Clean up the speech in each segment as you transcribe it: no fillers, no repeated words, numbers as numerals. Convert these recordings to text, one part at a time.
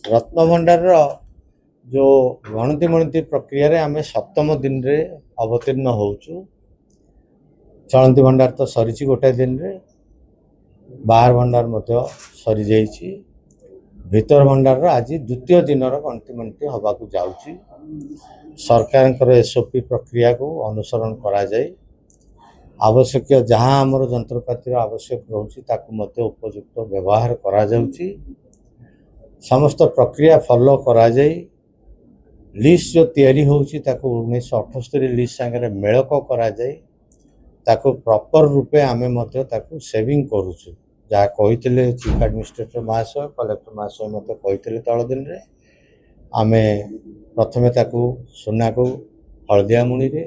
रत्नभंडार जो गणति प्रक्रिया रे आमे सप्तम दिन रे अवतीर्ण होचु। चलंती भंडार तो सरी गोटे दिन रे, बाहर भंडार मध्य सरी जाइछि। भीतर भंडार आज द्वितीय दिन गणति हवाकू जाउछि। सरकार एसओपी प्रक्रिया को अनुसरण करा जाए। आवश्यक जहाँ आमर जंत्रपातिर आवश्यक रोची ताकू मध्य उपयुक्त व्यवहार करा जाउछि। समस्त प्रक्रिया फॉलो करा जाए। लिस्ट जो तैयारी होउछि ताकू 1978 लिस्ट संगे मेलक करा जाए। ताकू प्रॉपर रूपे आमे मध्य ताकू सेविंग करूछु। जहाँ कही चीफ एडमिनिस्ट्रेटर महाशय कलेक्टर महाशय मत कही तल दिन रे आमे प्रथमे ताकू सुना को हलदिया मुणी रे,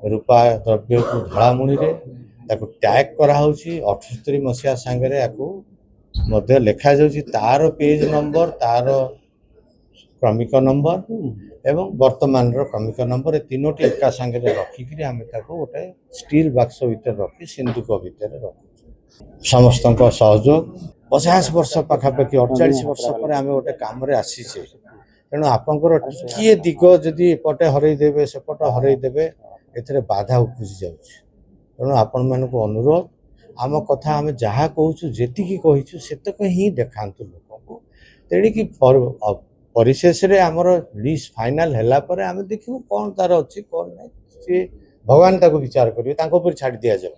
रूपा द्रव्य को धड़ा मुणी रे ताकू टैग करा होउछि। 78 मसीहा संगे याकू मध्य लिखा जाउछि तार पेज नंबर, तार क्रमिक नंबर एवं वर्तमान क्रमिक नंबर ए तीनोटी एका संगे रखिक आम गोटे स्टील बक्स भीतर रखी सिंधुक भीतर रखु। समस्त सहयोग 50 वर्ष पाखापाखि 48 वर्ष पर आम गोटे काम आसीचे। तेणु आपंकर टिके दिग जदि एपटे हरईदेवे सेपट हरईदेवे ए बाधा उपजी जाउछि। तेणु आपण मानक अनुरोध आम कथा आम जहाँ कहूँ जी कहीचु सेतक ही देखातु लोक को। तेणिकी परिशेष रे आमर लिस्ट फाइनल हैला पर आम देखिबु कौन तार अच्छी कौन नहीं। भगवान ताको विचार करिवे, ताको पर छाड़ दिया जाए।